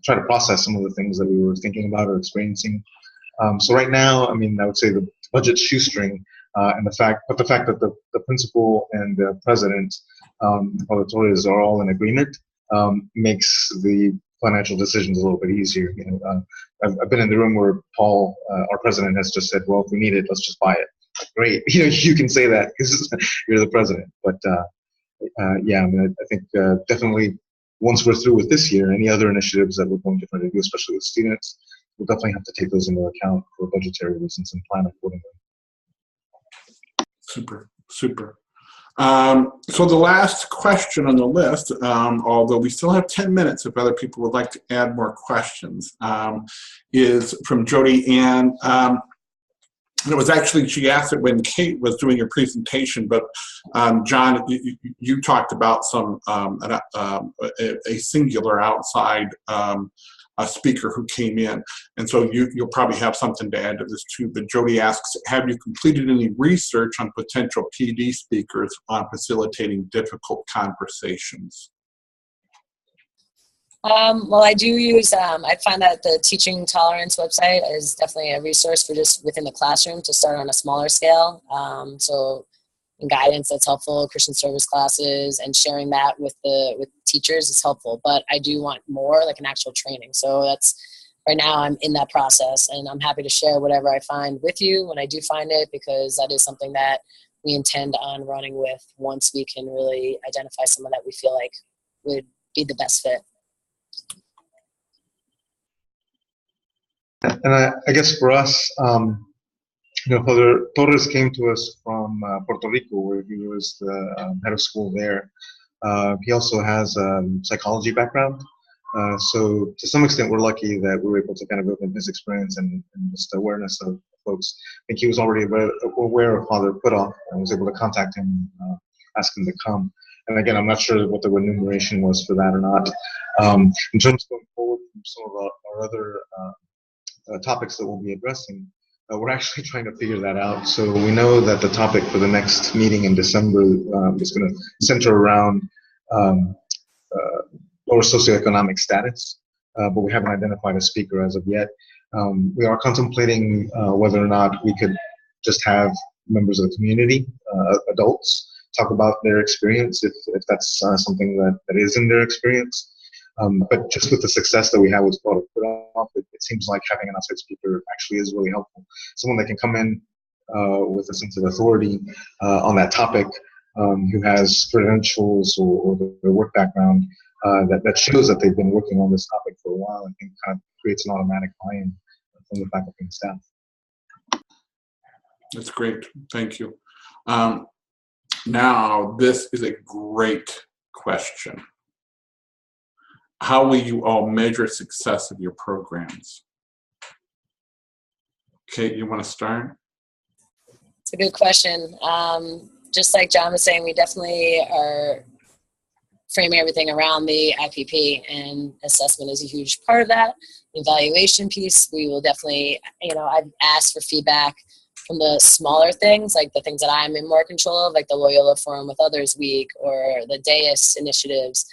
try to process some of the things that we were thinking about or experiencing. So right now, I would say the budget's shoestring, and the fact that the principal and the president, Paulatori's, are all in agreement makes the financial decisions a little bit easier. I've been in the room where Paul, our president, has just said, "Well, if we need it, let's just buy it." Great, you can say that because you're the president. But I think definitely once we're through with this year, any other initiatives that we're going to try to do, especially with students, we'll definitely have to take those into account for budgetary reasons and plan accordingly. Super. So the last question on the list, although we still have 10 minutes if other people would like to add more questions, is from Jody Ann. And it was actually, she asked it when Kate was doing her presentation, but John, you talked about a singular outside a speaker who came in. And so you'll probably have something to add to this too. But Jody asks, have you completed any research on potential PD speakers on facilitating difficult conversations? Well, I do use, I find that the Teaching Tolerance website is definitely a resource for just within the classroom to start on a smaller scale. So in guidance, that's helpful. Christian service classes and sharing that with teachers is helpful. But I do want more, like an actual training. So that's, right now I'm in that process, and I'm happy to share whatever I find with you when I do find it, because that is something that we intend on running with once we can really identify someone that we feel like would be the best fit. And I guess for us, Father Torres came to us from Puerto Rico, where he was the head of school there. He also has a psychology background. So to some extent, we're lucky that we were able to kind of open his experience and just awareness of folks. I think he was already aware of Father Putoff and was able to contact him, ask him to come. And again, I'm not sure what the remuneration was for that or not. In terms of going forward from some of our other topics that we'll be addressing, we're actually trying to figure that out. So we know that the topic for the next meeting in December is going to center around lower socioeconomic status, but we haven't identified a speaker as of yet. We are contemplating whether or not we could just have members of the community, adults, talk about their experience, if that's something that is in their experience. But just with the success that we have with Father Putoff, it seems like having an outside speaker actually is really helpful. Someone that can come in with a sense of authority on that topic, who has credentials or their work background that shows that they've been working on this topic for a while, and think kind of creates an automatic buy-in from the faculty and staff. That's great. Thank you. Now, this is a great question. How will you all measure success of your programs? Kate, you want to start? It's a good question. Just like John was saying, we definitely are framing everything around the IPP, and assessment is a huge part of that. The evaluation piece, we will definitely, I've asked for feedback from the smaller things, like the things that I'm in more control of, like the Loyola Forum with Others Week or the DAIS initiatives.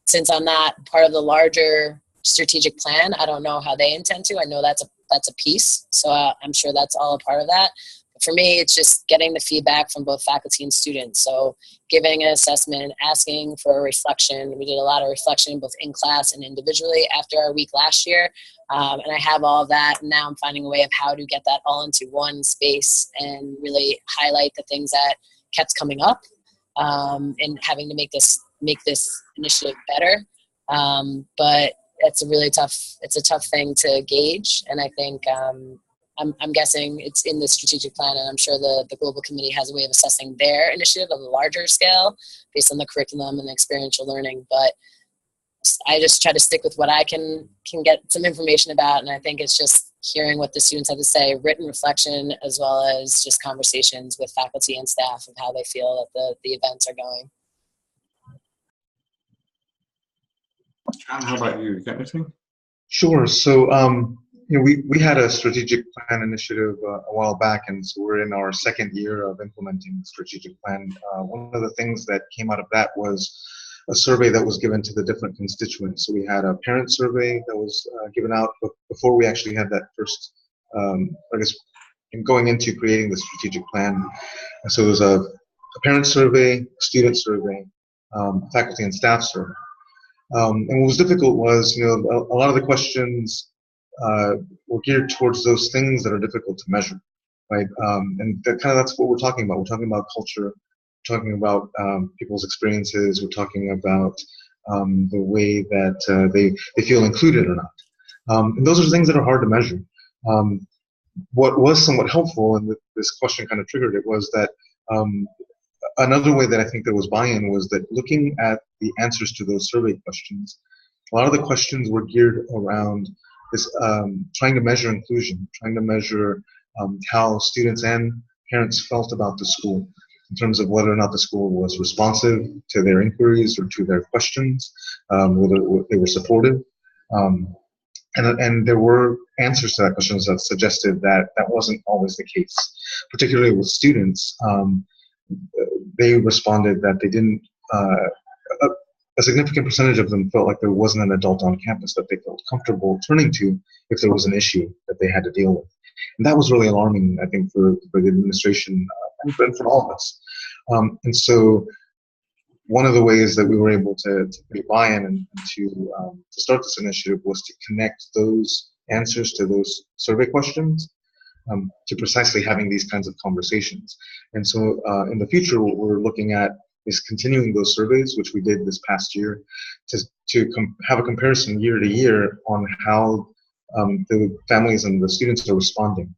Since I'm not part of the larger strategic plan, I don't know how they intend to. I know that's a piece, so I'm sure that's all a part of that. But for me, it's just getting the feedback from both faculty and students. So giving an assessment, asking for a reflection. We did a lot of reflection both in class and individually after our week last year. And I have all of that, and now I'm finding a way of how to get that all into one space and really highlight the things that kept coming up, and having to make this initiative better. But it's a tough thing to gauge. And I think, I'm guessing it's in the strategic plan, and I'm sure the global committee has a way of assessing their initiative of a larger scale based on the curriculum and the experiential learning. But I just try to stick with what I can get some information about. And I think it's just hearing what the students have to say, written reflection, as well as just conversations with faculty and staff of how they feel that the events are going. John, how about you? You got anything? Sure. So, we had a strategic plan initiative a while back, and so we're in our second year of implementing the strategic plan. One of the things that came out of that was a survey that was given to the different constituents. So we had a parent survey that was given out before we actually had that first, going into creating the strategic plan. And so it was a parent survey, a student survey, faculty and staff survey. And what was difficult was, a lot of the questions were geared towards those things that are difficult to measure, right? And that's what we're talking about. We're talking about culture, we're talking about people's experiences, we're talking about the way that they feel included or not. And those are things that are hard to measure. What was somewhat helpful, and this question kind of triggered it, was that another way that I think there was buy-in was that looking at the answers to those survey questions, a lot of the questions were geared around this trying to measure inclusion, trying to measure how students and parents felt about the school in terms of whether or not the school was responsive to their inquiries or to their questions, whether they were supportive. And there were answers to that question that suggested that that wasn't always the case, particularly with students. They responded that they didn't, a significant percentage of them felt like there wasn't an adult on campus that they felt comfortable turning to if there was an issue that they had to deal with. And that was really alarming, I think, for the administration and for all of us. And so one of the ways that we were able to get buy-in and to start this initiative was to connect those answers to those survey questions to precisely having these kinds of conversations. And so in the future, what we're looking at is continuing those surveys, which we did this past year, to have a comparison year to year on how the families and the students are responding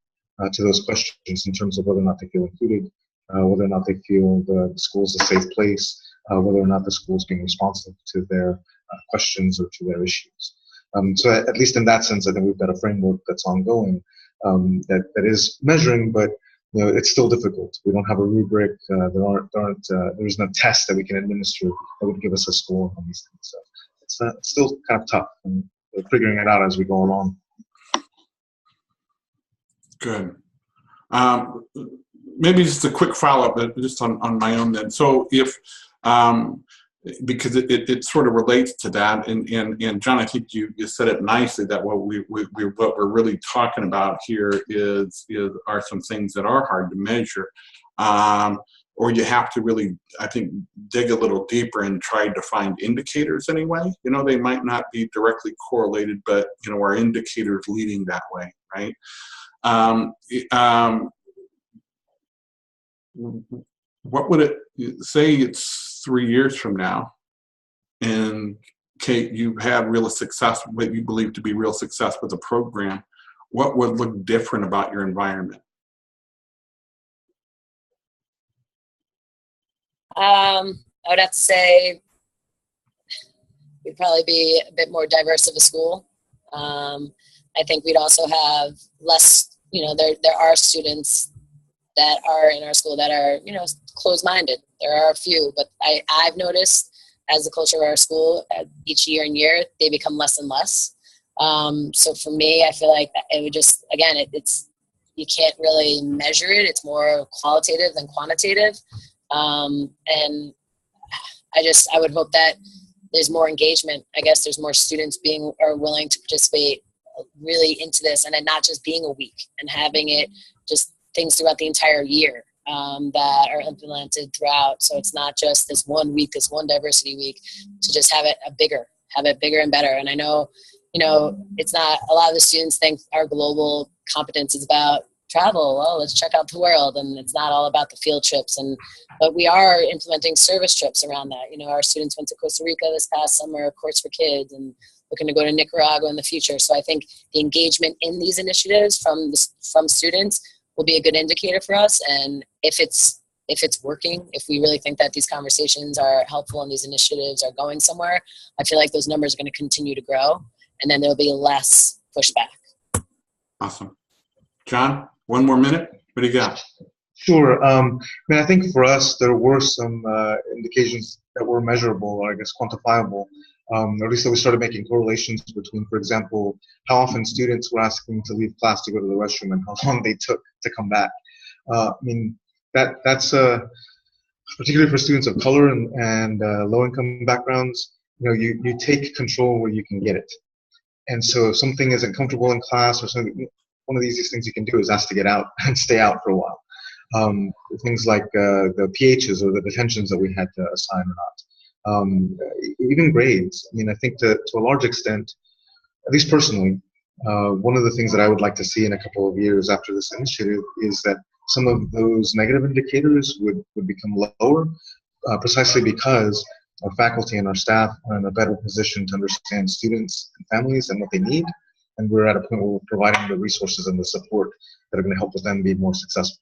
to those questions in terms of whether or not they feel included, whether or not they feel the school is a safe place, whether or not the school is being responsive to their questions or to their issues. So at least in that sense, I think we've got a framework that's ongoing that is measuring, but it's still difficult. We don't have a rubric. There's no test that we can administer that would give us a score on these things. So it's still kind of tough, and we're figuring it out as we go along. Good. Maybe just a quick follow-up, just on my own then. So if, because it sort of relates to that, and John, I think you said it nicely, that what we're really talking about here are some things that are hard to measure, or you have to really, I think, dig a little deeper and try to find indicators anyway. They might not be directly correlated, but are indicators leading that way, right? What would it say? It's 3 years from now, and Kate, you've had real success, what you believe to be real success with the program. What would look different about your environment? I would have to say we'd probably be a bit more diverse of a school. I think we'd also have less, there are students that are in our school that are, closed-minded. There are a few, but I've noticed as the culture of our school, each year and year, they become less and less. So for me, I feel like it would just, again, it's you can't really measure it. It's more qualitative than quantitative. And I would hope that there's more engagement. I guess there's more students willing to participate really into this, and then not just being a week and having it just things throughout the entire year that are implemented throughout. So it's not just this 1 week, this one diversity week, to just have it bigger and better. And I know, it's not, a lot of the students think our global competence is about travel. Oh, let's check out the world. And it's not all about the field trips. But we are implementing service trips around that. Our students went to Costa Rica this past summer, Courts for Kids, and looking to go to Nicaragua in the future. So I think the engagement in these initiatives from students will be a good indicator for us. And if it's working, if we really think that these conversations are helpful and these initiatives are going somewhere, I feel like those numbers are going to continue to grow, and then there'll be less pushback. Awesome. John, 1 more minute. What do you got? Sure. I think for us, there were some indications that were measurable, or I guess quantifiable. Or at least that we started making correlations between, for example, how often students were asking to leave class to go to the restroom and how long they took to come back. That's particularly for students of color and low-income backgrounds. You take control where you can get it. And so if something isn't comfortable in class or something, one of the easiest things you can do is ask to get out and stay out for a while. Things like the PHs or the detentions that we had to assign or not. Even grades. I think to a large extent, at least personally, one of the things that I would like to see in a couple of years after this initiative is that some of those negative indicators would become lower, precisely because our faculty and our staff are in a better position to understand students and families and what they need, and we're at a point where we're providing the resources and the support that are going to help them be more successful.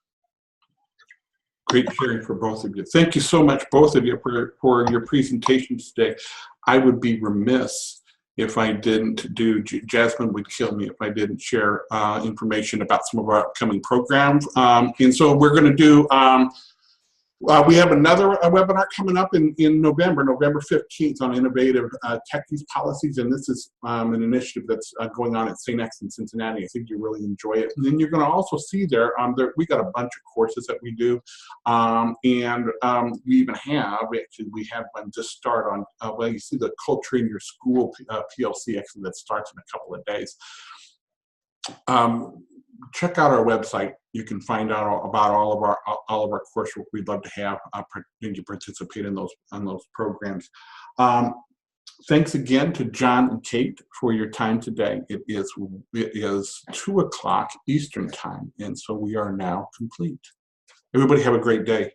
Great sharing for both of you. Thank you so much, both of you, for your presentations today. I would be remiss if I didn't Jasmine would kill me if I didn't share information about some of our upcoming programs. And so we're going to do, we have another webinar coming up in November 15th on innovative tech use policies. And this is an initiative that's going on at St. X in Cincinnati. I think you really enjoy it. And then you're going to also see we got a bunch of courses that we do. And we even we had one just start on, well, you see the Culture in Your School PLC actually that starts in a couple of days. Check out our website. You can find out about all of our coursework. We'd love to have you participate in those programs. Thanks again to John and Kate for your time today. It is 2 o'clock Eastern time, and so we are now complete. Everybody have a great day.